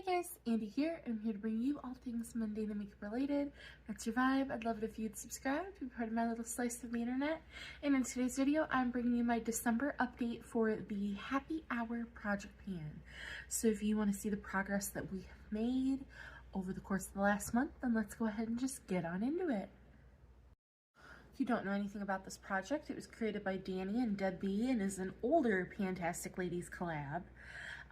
guys, Andy here. I'm here to bring you all things mundane and makeup related. That's your vibe. I'd love it if you'd subscribe to be part of my little slice of the internet. And in today's video, I'm bringing you my December update for the Happy Hour project pan. So if you want to see the progress that we have made over the course of the last month, then let's go ahead and just get on into it. If you don't know anything about this project, it was created by Danny and Debbie and is an older Pantastic Ladies collab.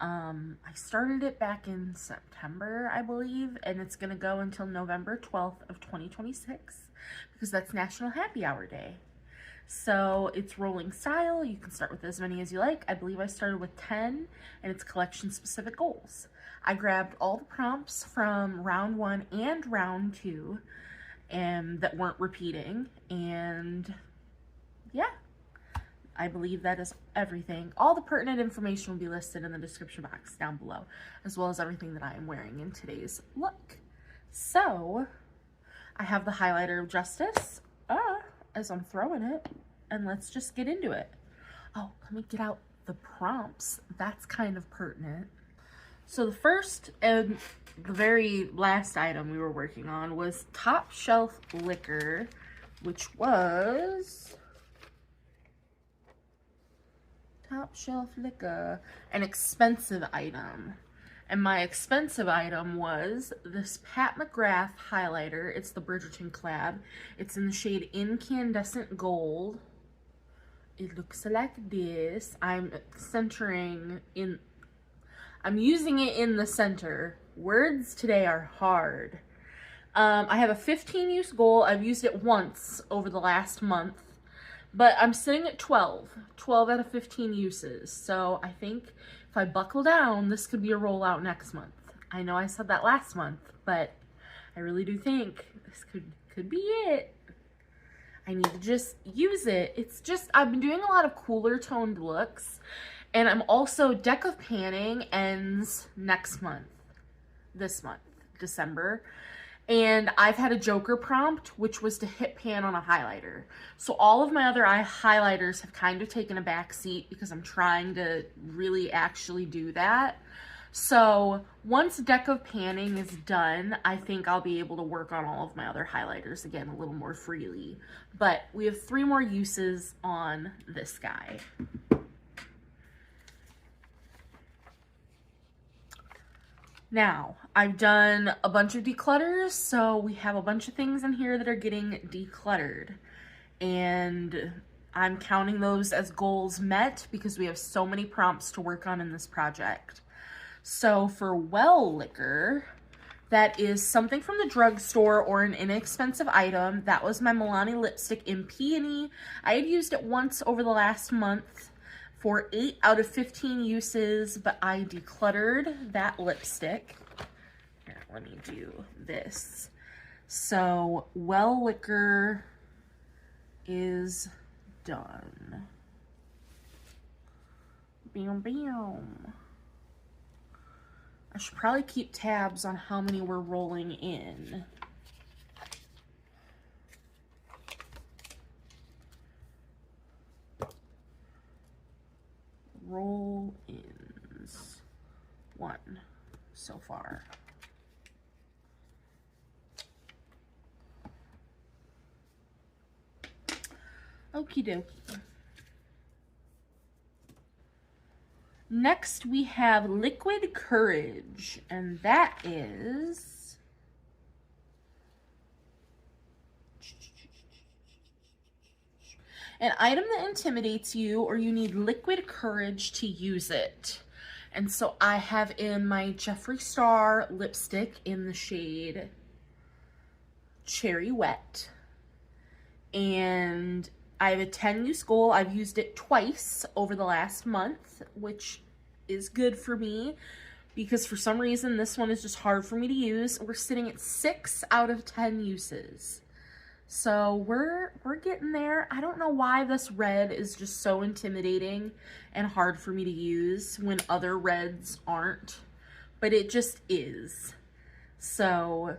I started it back in September, I believe, and it's going to go until November 12th of 2026 because that's National Happy Hour Day. So it's rolling style. You can start with as many as you like. I believe I started with 10, and it's collection specific goals. I grabbed all the prompts from round 1 and round 2 and that weren't repeating, and yeah. I believe that is everything. All the pertinent information will be listed in the description box down below, as well as everything that I am wearing in today's look. So, I have the highlighter of Justice as I'm throwing it, and let's just get into it. Oh, let me get out the prompts. That's kind of pertinent. So the first and the very last item we were working on was Top Shelf Liquor, which was Top Shelf Liquor, an expensive item. And my expensive item was this Pat McGrath highlighter. It's the Bridgerton collab. It's in the shade Incandescent Gold. It looks like this. I'm using it in the center. Words today are hard. I have a 15 use goal. I've used it once over the last month. But I'm sitting at 12 out of 15 uses. So I think if I buckle down, this could be a rollout next month. I know I said that last month, but I really do think this could be it. I need to just use it. It's just, I've been doing a lot of cooler toned looks, and I'm also, Deck of Panning ends next month, this month, December. And I've had a Joker prompt, which was to hit pan on a highlighter. So all of my other eye highlighters have kind of taken a back seat because I'm trying to really actually do that. So once Deck of Panning is done, I think I'll be able to work on all of my other highlighters again a little more freely. But we have 3 more uses on this guy. Now, I've done a bunch of declutters, so we have a bunch of things in here that are getting decluttered. And I'm counting those as goals met because we have so many prompts to work on in this project. So for Well Liquor, that is something from the drugstore or an inexpensive item. That was my Milani lipstick in Peony. I had used it once over the last month for 8 out of 15 uses, but I decluttered that lipstick. Here, let me do this. So, Well Liquor is done. Bam, bam. I should probably keep tabs on how many we're rolling in. Roll-ins. 1 so far. Okie dokie. Next we have Liquid Courage, and that is an item that intimidates you, or you need liquid courage to use it. And so I have in my Jeffree Star lipstick in the shade Cherry Wet. And I have a 10 use goal. I've used it twice over the last month, which is good for me because for some reason this one is just hard for me to use. We're sitting at 6 out of 10 uses. So we're getting there. I don't know why this red is just so intimidating and hard for me to use when other reds aren't, but it just is. So,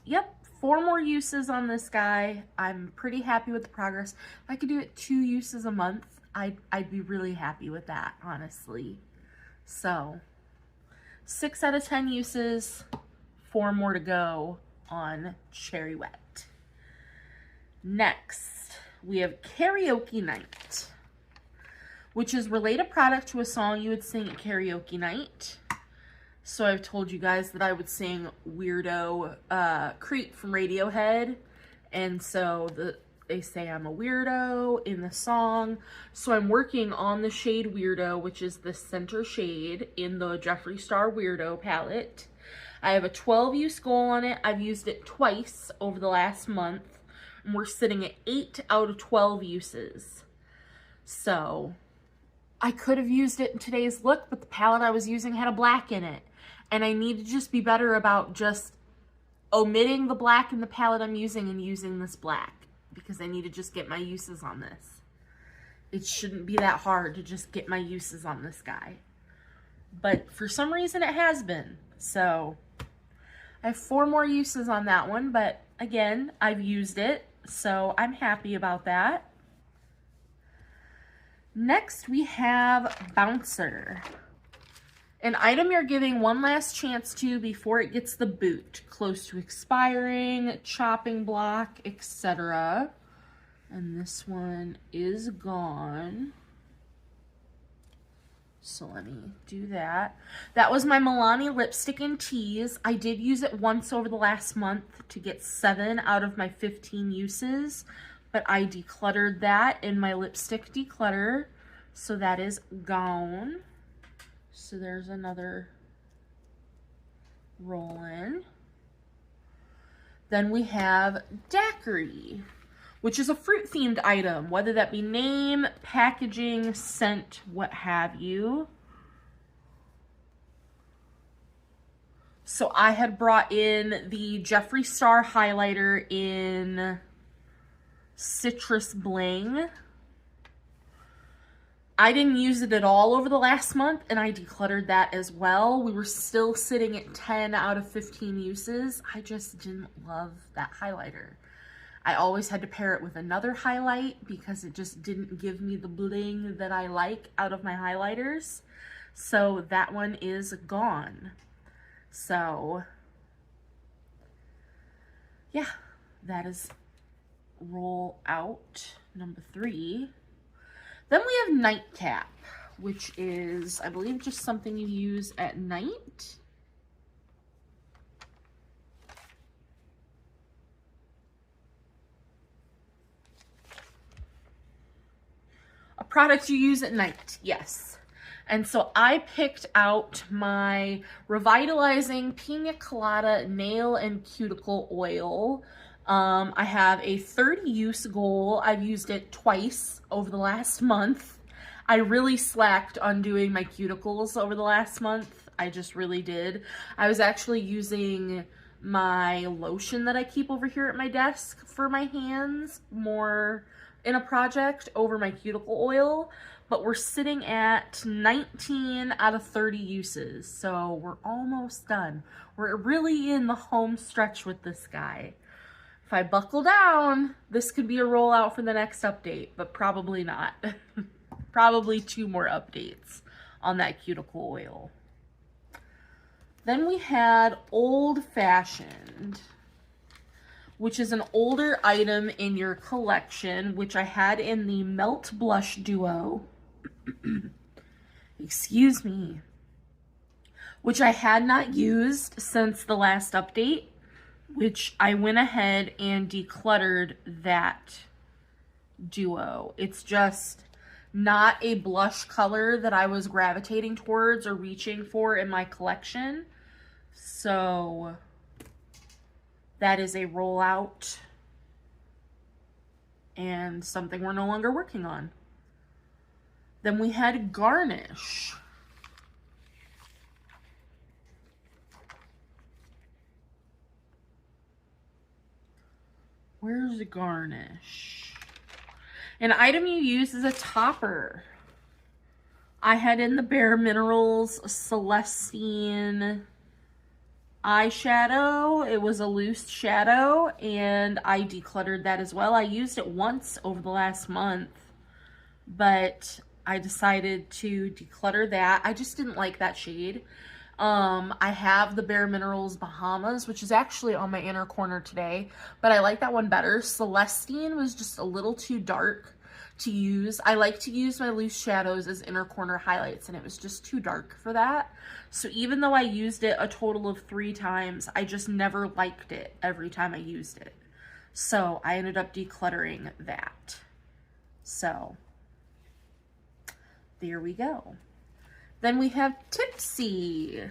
yep, 4 more uses on this guy. I'm pretty happy with the progress. If I could do it 2 uses a month, I'd be really happy with that, honestly. So, 6 out of 10 uses, 4 more to go on Cherry Wet. Next, we have Karaoke Night, which is relate a product to a song you would sing at karaoke night. So I've told you guys that I would sing Weirdo Creep from Radiohead. And so they say I'm a weirdo in the song. So I'm working on the shade Weirdo, which is the center shade in the Jeffree Star Weirdo palette. I have a 12-use goal on it. I've used it twice over the last month. And we're sitting at 8 out of 12 uses. So I could have used it in today's look, but the palette I was using had a black in it. And I need to just be better about just omitting the black in the palette I'm using and using this black, because I need to just get my uses on this. It shouldn't be that hard to just get my uses on this guy. But for some reason it has been. So I have 4 more uses on that one, but again, I've used it, so I'm happy about that. Next, we have Bouncer. An item you're giving one last chance to before it gets the boot. Close to expiring, chopping block, etc. And this one is gone. So let me do that. That was my Milani lipstick in Tease. I did use it once over the last month to get 7 out of my 15 uses. But I decluttered that in my lipstick declutter. So that is gone. So there's another roll in. Then we have Daiquiri, which is a fruit themed item, whether that be name, packaging, scent, what have you. So I had brought in the Jeffree Star highlighter in Citrus Bling. I didn't use it at all over the last month, and I decluttered that as well. We were still sitting at 10 out of 15 uses. I just didn't love that highlighter. I always had to pair it with another highlight because it just didn't give me the bling that I like out of my highlighters. So that one is gone. So yeah, that is roll out number 3. Then we have Nightcap, which is, I believe, just something you use at night. A product you use at night, yes. And so I picked out my Revitalizing Pina Colada Nail and Cuticle Oil. I have a 30-use goal. I've used it twice over the last month. I really slacked on doing my cuticles over the last month. I just really did. I was actually using my lotion that I keep over here at my desk for my hands more in a project over my cuticle oil. But we're sitting at 19 out of 30 uses. So we're almost done. We're really in the home stretch with this guy. If I buckle down, this could be a rollout for the next update, but probably not. Probably 2 more updates on that cuticle oil. Then we had Old Fashioned, which is an older item in your collection, which I had in the Melt Blush Duo. Excuse me. Which I had not used since the last update, which I went ahead and decluttered that duo. It's just not a blush color that I was gravitating towards or reaching for in my collection. So that is a rollout and something we're no longer working on. Then we had Garnish. Where's the Garnish? An item you use as a topper. I had in the Bare Minerals Celestine eyeshadow. It was a loose shadow, and I decluttered that as well. I used it once over the last month, but I decided to declutter that. I just didn't like that shade. I have the Bare Minerals Bahamas, which is actually on my inner corner today, but I like that one better. Celestine was just a little too dark to use. I like to use my loose shadows as inner corner highlights, and it was just too dark for that. So even though I used it a total of 3 times, I just never liked it every time I used it. So I ended up decluttering that. So there we go. Then we have Tipsy.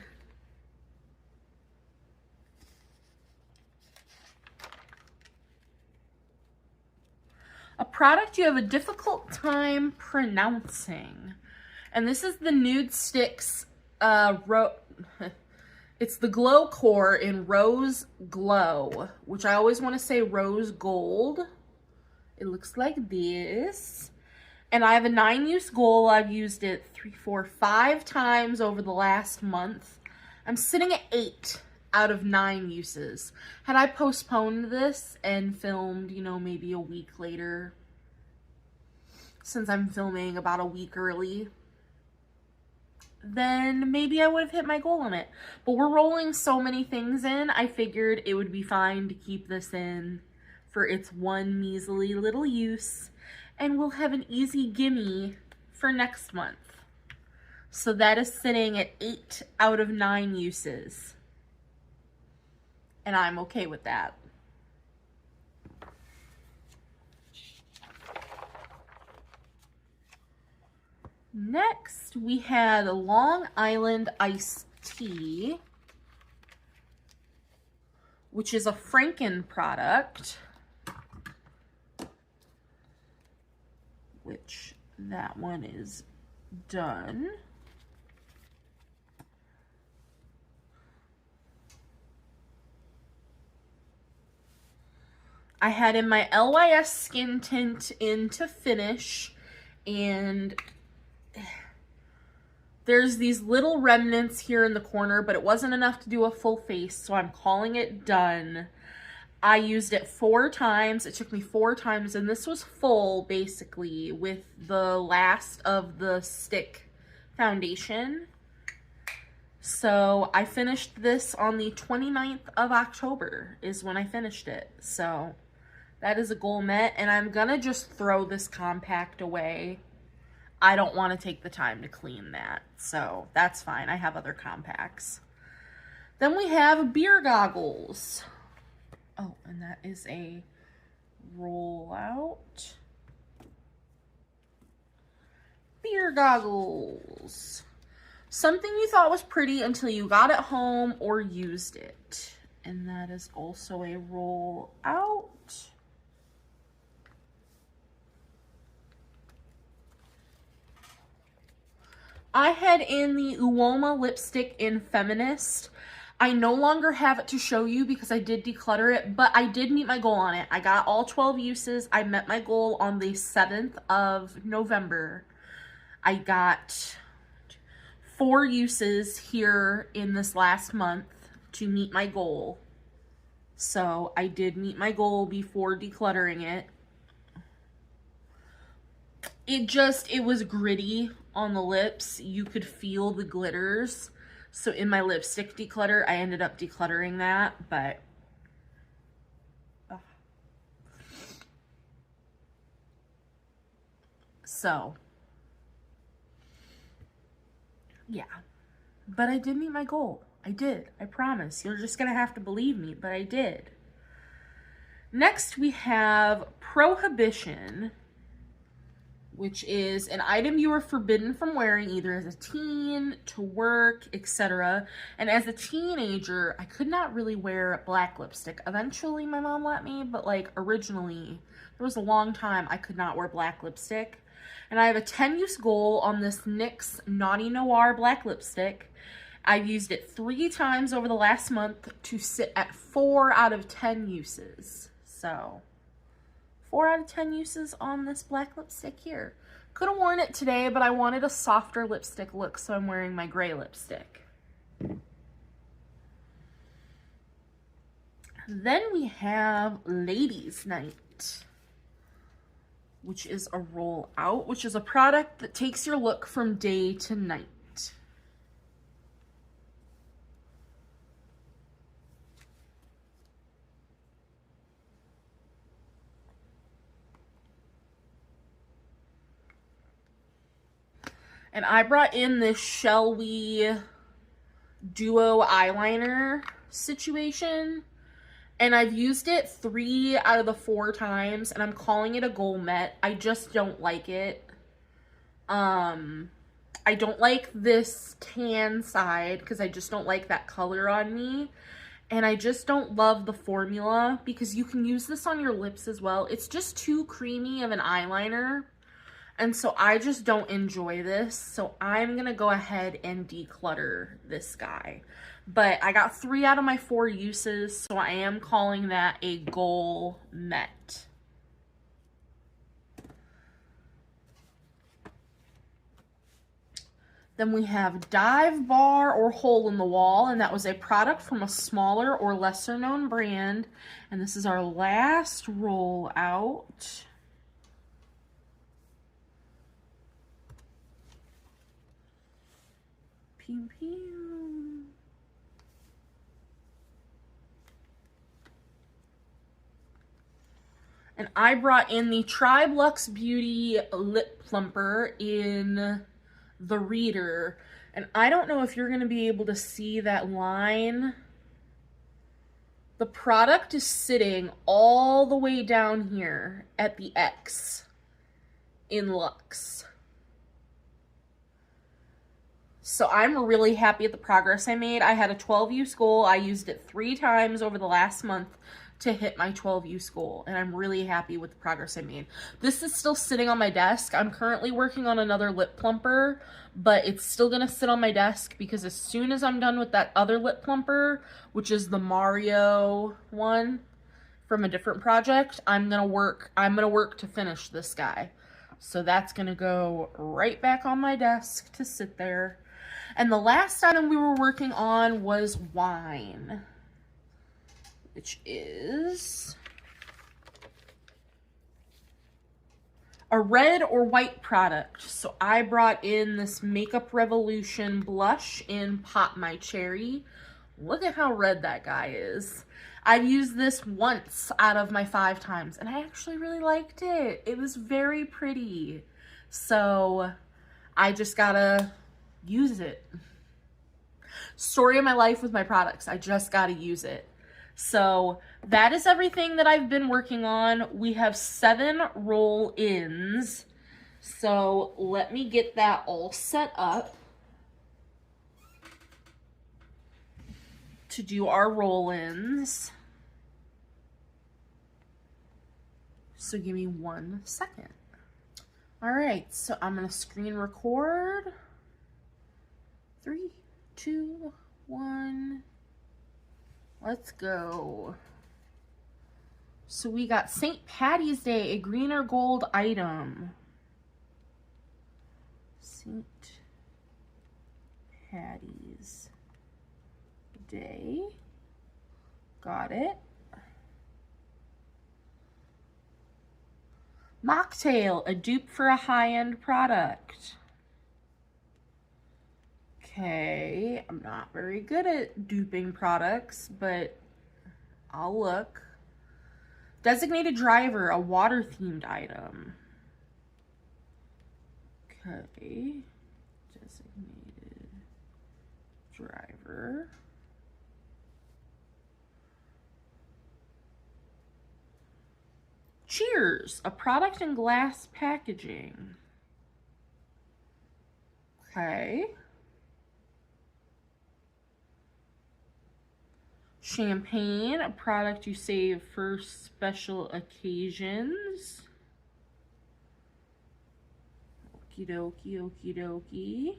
A product you have a difficult time pronouncing. And this is the Nude Sticks, it's the Glow Core in Rose Glow, which I always want to say Rose Gold. It looks like this. And I have a 9-use goal. I've used it 3, 4, 5 times over the last month. I'm sitting at 8 out of 9 uses. Had I postponed this and filmed, you know, maybe a week later, since I'm filming about a week early, then maybe I would have hit my goal on it. But we're rolling so many things in, I figured it would be fine to keep this in for its one measly little use. And we'll have an easy gimme for next month. So that is sitting at 8 out of 9 uses. And I'm okay with that. Next, we had Long Island Iced Tea, which is a Franken product. Which that one is done. I had in my LYS skin tint into finish, and there's these little remnants here in the corner, but it wasn't enough to do a full face, so I'm calling it done. I used it 4 times. It took me 4 times, and this was full, basically, with the last of the stick foundation. So I finished this on the 29th of October is when I finished it. So that is a goal met, and I'm gonna just throw this compact away. I don't want to take the time to clean that, so that's fine. I have other compacts. Then we have beer goggles. Oh, and that is a rollout. Beer goggles. Something you thought was pretty until you got it home or used it. And that is also a rollout. I had in the Uoma lipstick in Feminist. I no longer have it to show you because I did declutter it, but I did meet my goal on it. I got all 12 uses. I met my goal on the 7th of November. I got 4 uses here in this last month to meet my goal. So I did meet my goal before decluttering it. It was gritty on the lips. You could feel the glitters. So in my lipstick declutter, I ended up decluttering that, but so yeah, but I did meet my goal. I did. I promise. You're just gonna have to believe me, but I did. Next, we have Prohibition, which is an item you are forbidden from wearing either as a teen, to work, etc. And as a teenager, I could not really wear black lipstick. Eventually, my mom let me, but like originally, there was a long time I could not wear black lipstick. And I have a 10-use goal on this NYX Naughty Noir black lipstick. I've used it 3 times over the last month to sit at 4 out of 10 uses. So 4 out of 10 uses on this black lipstick here. Could have worn it today, but I wanted a softer lipstick look, so I'm wearing my gray lipstick. Then we have Ladies Night, which is a roll out, which is a product that takes your look from day to night. And I brought in this Shall We Duo eyeliner situation. And I've used it 3 out of the 4 times, and I'm calling it a Gourmet. I just don't like it. I don't like this tan side because I just don't like that color on me. And I just don't love the formula because you can use this on your lips as well. It's just too creamy of an eyeliner. And so I just don't enjoy this. So I'm going to go ahead and declutter this guy. But I got 3 out of my 4 uses, so I am calling that a Gourmet. Then we have Dive Bar or Hole in the Wall, and that was a product from a smaller or lesser known brand. And this is our last roll out. Pew, pew. And I brought in the Tribe Luxe Beauty Lip Plumper in the Reader. And I don't know if you're going to be able to see that line. The product is sitting all the way down here at the X in Luxe. So I'm really happy at the progress I made. I had a 12-use goal. I used it 3 times over the last month to hit my 12-use goal, and I'm really happy with the progress I made. This is still sitting on my desk. I'm currently working on another lip plumper, but it's still gonna sit on my desk because as soon as I'm done with that other lip plumper, which is the Mario one from a different project, I'm gonna work to finish this guy. So that's gonna go right back on my desk to sit there. And the last item we were working on was wine, which is a red or white product. So I brought in this Makeup Revolution blush in Pop My Cherry. Look at how red that guy is. I've used this once out of my 5 times, and I actually really liked it. It was very pretty. So I just gotta use it. Story of my life with my products. I just gotta use it. So that is everything that I've been working on. We have 7 roll-ins. So let me get that all set up to do our roll-ins. So give me 1 second. All right, so I'm gonna screen record. 3, 2, 1. Let's go. So we got St. Patty's Day, a green or gold item. St. Patty's Day. Got it. Mocktail, a dupe for a high-end product. Okay, I'm not very good at duping products, but I'll look. Designated driver, a water-themed item. Okay, designated driver. Cheers, a product in glass packaging. Okay. Champagne, a product you save for special occasions. Okie dokie, okie dokie.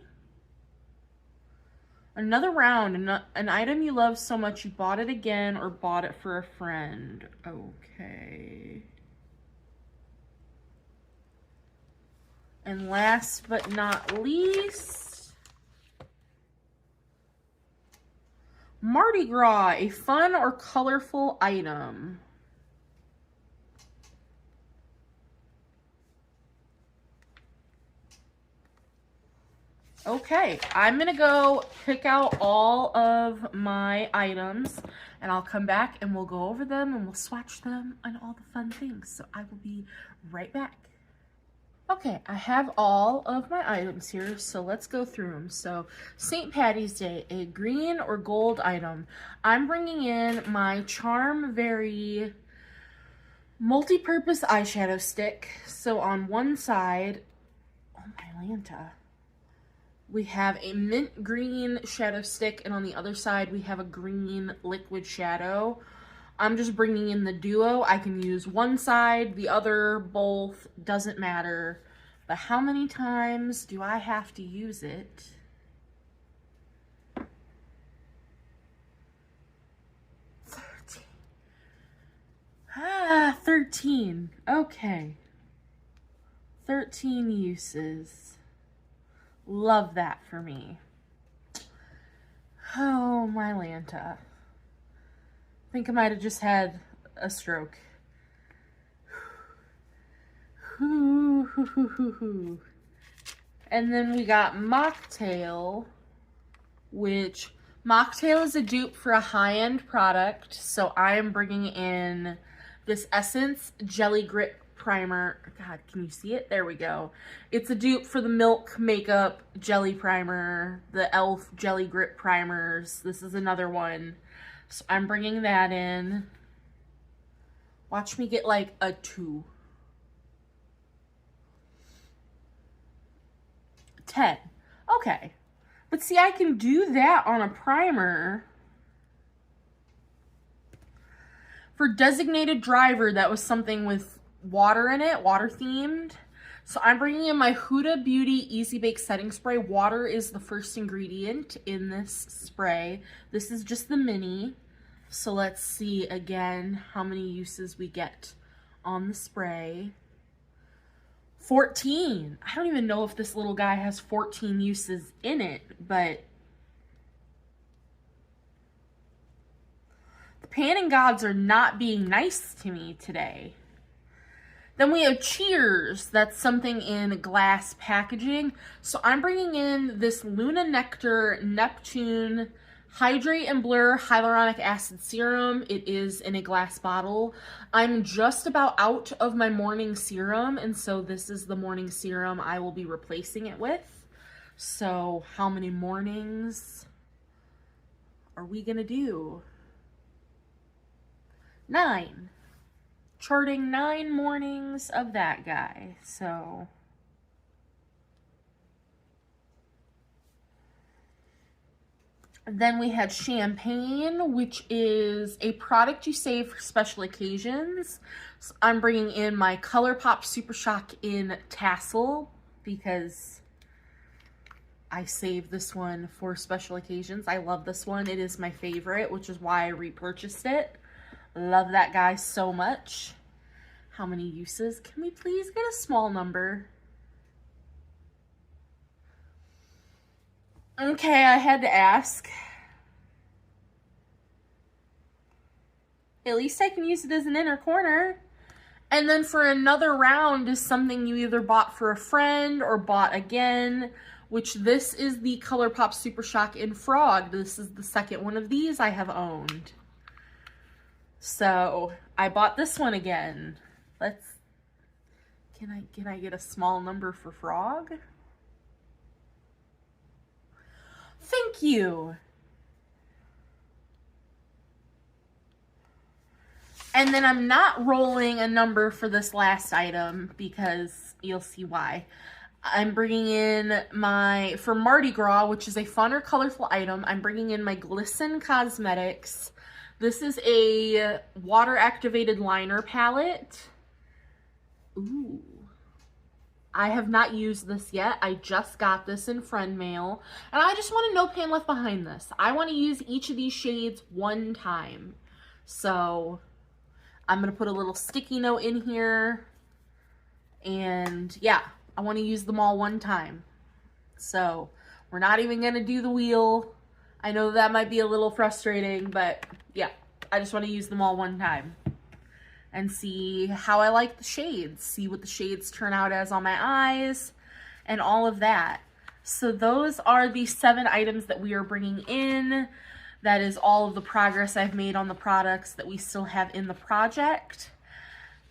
Another round, an item you love so much you bought it again or bought it for a friend. Okay. And last but not least, Mardi Gras, a fun or colorful item. Okay, I'm gonna go pick out all of my items and I'll come back and we'll go over them and we'll swatch them and all the fun things. So I will be right back. Okay, I have all of my items here, so let's go through them. So, St. Patty's Day, a green or gold item. I'm bringing in my Charm Very multi-purpose eyeshadow stick. So on one side, oh my Lanta, we have a mint green shadow stick, and on the other side we have a green liquid shadow. I'm just bringing in the duo. I can use one side, the other, both, doesn't matter. But how many times do I have to use it? 13. 13. Okay. 13 uses. Love that for me. Oh, my Lanta. I think I might have just had a stroke. And then we got Mocktail, which Mocktail is a dupe for a high-end product. So I am bringing in this Essence Jelly Grip Primer. God, can you see it? There we go. It's a dupe for the Milk Makeup Jelly Primer, the e.l.f. Jelly Grip Primers. This is another one. So I'm bringing that in. Watch me get like a 2. 10. Okay. But see, I can do that on a primer. For Designated Driver, that was something with water in it, water themed. So I'm bringing in my Huda Beauty Easy Bake Setting Spray. Water is the first ingredient in this spray. This is just the mini. So let's see again how many uses we get on the spray. 14. I don't even know if this little guy has 14 uses in it, but the panning gods are not being nice to me today. Then we have Cheers. That's something in glass packaging. So I'm bringing in this Luna Nectar Neptune Hydrate and Blur Hyaluronic Acid Serum. It is in a glass bottle. I'm just about out of my morning serum, and so this is the morning serum I will be replacing it with. So how many mornings are we gonna do? 9. Charting 9 mornings of that guy. So then we had Champagne, which is a product you save for special occasions. So I'm bringing in my ColourPop Super Shock in Tassel because I saved this one for special occasions. I love this one. It is my favorite, which is why I repurchased it. Love that guy so much. How many uses? Can we please get a small number? Okay, I had to ask. At least I can use it as an inner corner. And then for another round is something you either bought for a friend or bought again, which this is the ColourPop Super Shock in Frog. This is the second one of these I have owned. So I bought this one again. Can I get a small number for Frog? Thank you. And then I'm not rolling a number for this last item because you'll see why. I'm bringing in for Mardi Gras, which is a fun or colorful item, I'm bringing in my Glisten Cosmetics. This is a water-activated liner palette. Ooh. I have not used this yet. I just got this in friend mail. And I just want a no pan left behind this. I want to use each of these shades one time. So I'm going to put a little sticky note in here. And yeah, I want to use them all one time. So we're not even going to do the wheel. I know that might be a little frustrating, but yeah, I just want to use them all one time and see how I like the shades, see what the shades turn out as on my eyes, and all of that. So those are the 7 items that we are bringing in. That is all of the progress I've made on the products that we still have in the project.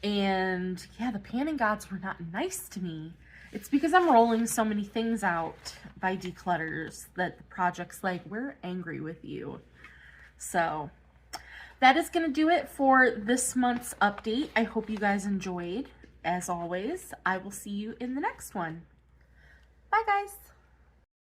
And yeah, the panning gods were not nice to me. It's because I'm rolling so many things out by Declutters that the project's like, we're angry with you. So that is going to do it for this month's update. I hope you guys enjoyed. As always, I will see you in the next one. Bye, guys.